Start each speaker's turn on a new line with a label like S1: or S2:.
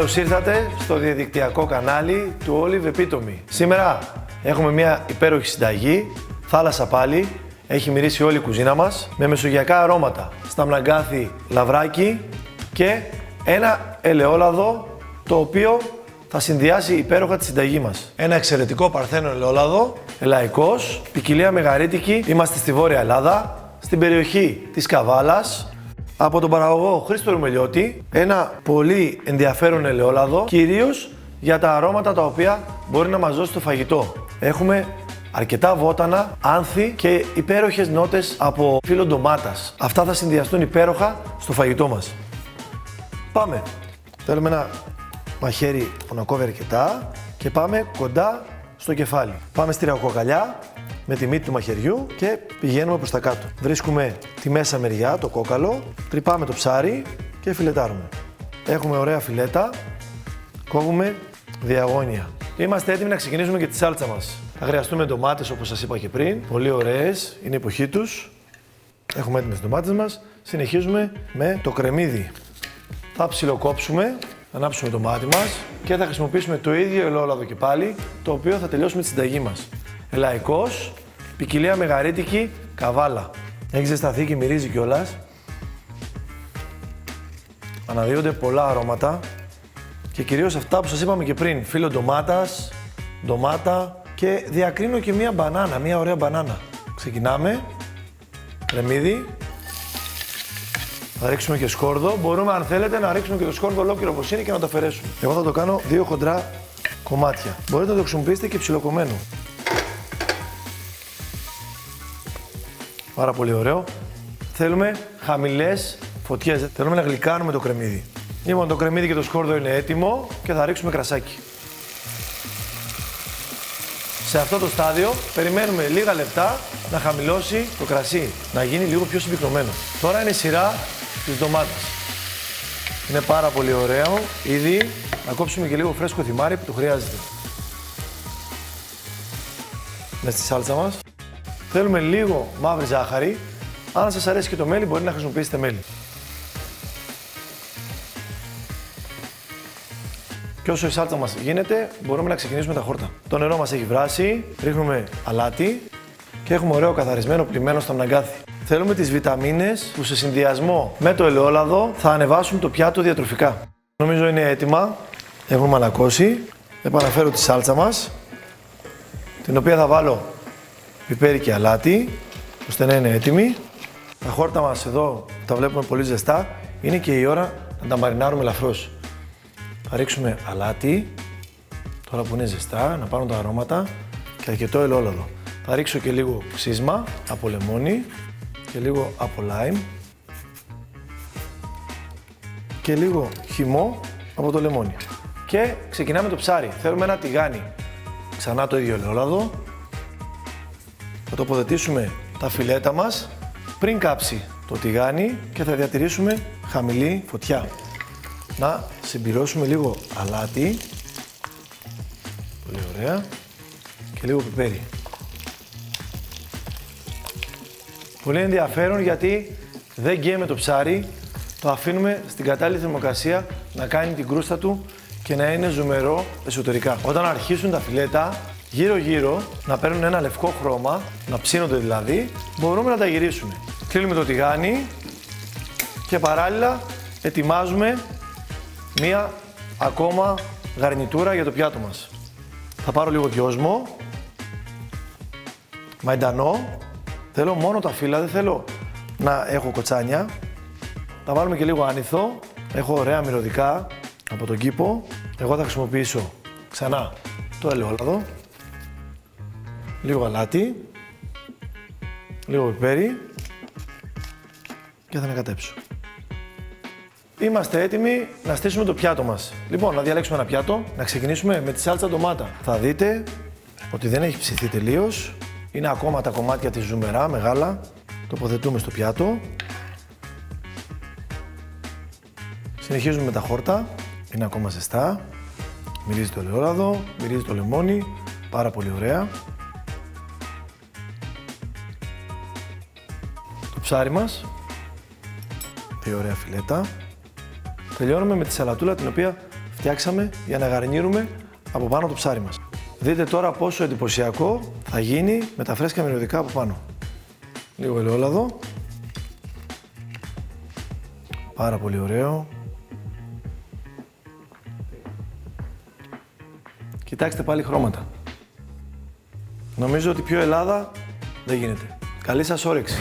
S1: Καλώς ήρθατε στο διαδικτυακό κανάλι του Olive Epitome. Σήμερα έχουμε μια υπέροχη συνταγή, θάλασσα πάλι, έχει μυρίσει όλη η κουζίνα μας, με μεσογειακά αρώματα, σταμναγκάθι λαβράκι και ένα ελαιόλαδο το οποίο θα συνδυάσει υπέροχα τη συνταγή μας. Ένα εξαιρετικό παρθένο ελαιόλαδο, ελαϊκός, ποικιλία μεγαρίτικη, είμαστε στη Βόρεια Ελλάδα, στην περιοχή της Καβάλας. Από τον παραγωγό Χρήστο Ρουμελιώτη, ένα πολύ ενδιαφέρον ελαιόλαδο, κυρίως για τα αρώματα τα οποία μπορεί να μας δώσει το φαγητό. Έχουμε αρκετά βότανα, άνθη και υπέροχες νότες από φύλλο ντομάτας. Αυτά θα συνδυαστούν υπέροχα στο φαγητό μας. Πάμε. Θέλουμε ένα μαχαίρι που να κόβει αρκετά και πάμε κοντά στο κεφάλι. Πάμε στη ραχοκοκαλιά με τη μύτη του μαχαιριού και πηγαίνουμε προς τα κάτω. Βρίσκουμε τη μέσα μεριά, το κόκαλο, τρυπάμε το ψάρι και φιλετάρουμε. Έχουμε ωραία φιλέτα, κόβουμε διαγώνια. Είμαστε έτοιμοι να ξεκινήσουμε και τη σάλτσα μας. Θα χρειαστούμε ντομάτες όπως σας είπα και πριν, πολύ ωραίες, είναι η εποχή τους. Έχουμε έτοιμες τις ντομάτες μας, συνεχίζουμε με το κρεμμύδι. Θα ψιλοκόψουμε, θα ανάψουμε το μάτι μας και θα χρησιμοποιήσουμε το ίδιο ελαιόλαδο και πάλι, το οποίο θα τελειώσουμε τη συνταγή μας. Ελαϊκός, ποικιλία μεγαρίτικη, καβάλα. Έχει ζεσταθεί και μυρίζει κιόλας. Αναδύονται πολλά αρώματα και κυρίως αυτά που σας είπαμε και πριν. Φύλλο ντομάτας, ντομάτα και διακρίνω και μία μπανάνα, μία ωραία μπανάνα. Ξεκινάμε, κρεμμύδι. Θα ρίξουμε και σκόρδο. Μπορούμε αν θέλετε να ρίξουμε και το σκόρδο ολόκληρο όπως είναι και να το αφαιρέσουμε. Εγώ θα το κάνω 2 χοντρά κομμάτια. Μπορείτε να το χρησιμοποιήσετε και ψιλοκομμένο. Πάρα πολύ ωραίο. Θέλουμε χαμηλές φωτιές. Θέλουμε να γλυκάνουμε το κρεμμύδι. Λοιπόν, το κρεμμύδι και το σκόρδο είναι έτοιμο και θα ρίξουμε κρασάκι. Σε αυτό το στάδιο περιμένουμε λίγα λεπτά να χαμηλώσει το κρασί, να γίνει λίγο πιο συμπυκνωμένο. Τώρα είναι η σειρά της ντομάτας. Είναι πάρα πολύ ωραίο. Ήδη να κόψουμε και λίγο φρέσκο θυμάρι που το χρειάζεται. Μες στη σάλτσα μας. Θέλουμε λίγο μαύρη ζάχαρη. Αν σας αρέσει και το μέλι, μπορεί να χρησιμοποιήσετε μέλι. Και όσο η σάλτσα μας γίνεται, μπορούμε να ξεκινήσουμε τα χόρτα. Το νερό μας έχει βράσει, ρίχνουμε αλάτι και έχουμε ωραίο καθαρισμένο πλυμμένο σταμναγκάθι. Θέλουμε τις βιταμίνες που σε συνδυασμό με το ελαιόλαδο θα ανεβάσουν το πιάτο διατροφικά. Νομίζω είναι έτοιμα, έχουμε μαλακώσει. Επαναφέρω τη σάλτσα μας, την οποία θα βάλω πιπέρι και αλάτι, ώστε να είναι έτοιμη. Τα χόρτα μας εδώ τα βλέπουμε πολύ ζεστά, είναι και η ώρα να τα μαρινάρουμε ελαφρώς. Θα ρίξουμε αλάτι, τώρα που είναι ζεστά, να πάρουν τα αρώματα και αρκετό ελαιόλαδο. Θα ρίξω και λίγο ξύσμα από λεμόνι και λίγο από λάιμ και λίγο χυμό από το λεμόνι. Και ξεκινάμε το ψάρι. Θέλουμε ένα τηγάνι. Ξανά το ίδιο ελαιόλαδο. Θα τοποθετήσουμε τα φιλέτα μας πριν κάψει το τηγάνι και θα διατηρήσουμε χαμηλή φωτιά. Να συμπληρώσουμε λίγο αλάτι, πολύ ωραία, και λίγο πιπέρι. Πολύ ενδιαφέρον γιατί δεν γκαίμε το ψάρι, το αφήνουμε στην κατάλληλη θερμοκρασία να κάνει την κρούστα του και να είναι ζουμερό εσωτερικά. Όταν αρχίσουν τα φιλέτα γύρω-γύρω να παίρνουν ένα λευκό χρώμα, να ψήνονται δηλαδή, μπορούμε να τα γυρίσουμε. Κλείνουμε το τηγάνι και παράλληλα ετοιμάζουμε μία ακόμα γαρνιτούρα για το πιάτο μας. Θα πάρω λίγο δυόσμο, μαϊντανό, θέλω μόνο τα φύλλα, δεν θέλω να έχω κοτσάνια. Θα βάλουμε και λίγο άνηθο, έχω ωραία μυρωδικά από τον κήπο. Εγώ θα χρησιμοποιήσω ξανά το ελαιόλαδο, λίγο αλάτι, λίγο πιπέρι και θα ανακατέψω. Είμαστε έτοιμοι να στήσουμε το πιάτο μας. Λοιπόν, να διαλέξουμε ένα πιάτο, να ξεκινήσουμε με τη σάλτσα ντομάτα. Θα δείτε ότι δεν έχει ψηθεί τελείως. Είναι ακόμα τα κομμάτια της ζουμερά, μεγάλα. Τοποθετούμε στο πιάτο. Συνεχίζουμε με τα χόρτα. Είναι ακόμα ζεστά. Μυρίζει το ελαιόλαδο, μυρίζει το λεμόνι. Πάρα πολύ ωραία. Το ψάρι μας. Δύο ωραία φιλέτα. Τελειώνουμε με τη σαλατούλα την οποία φτιάξαμε για να γαρνίρουμε από πάνω το ψάρι μας. Δείτε τώρα πόσο εντυπωσιακό θα γίνει με τα φρέσκα μυρωδικά από πάνω. Λίγο ελαιόλαδο. Πάρα πολύ ωραίο. Κοιτάξτε πάλι χρώματα. Νομίζω ότι πιο Ελλάδα δεν γίνεται. Καλή σας όρεξη.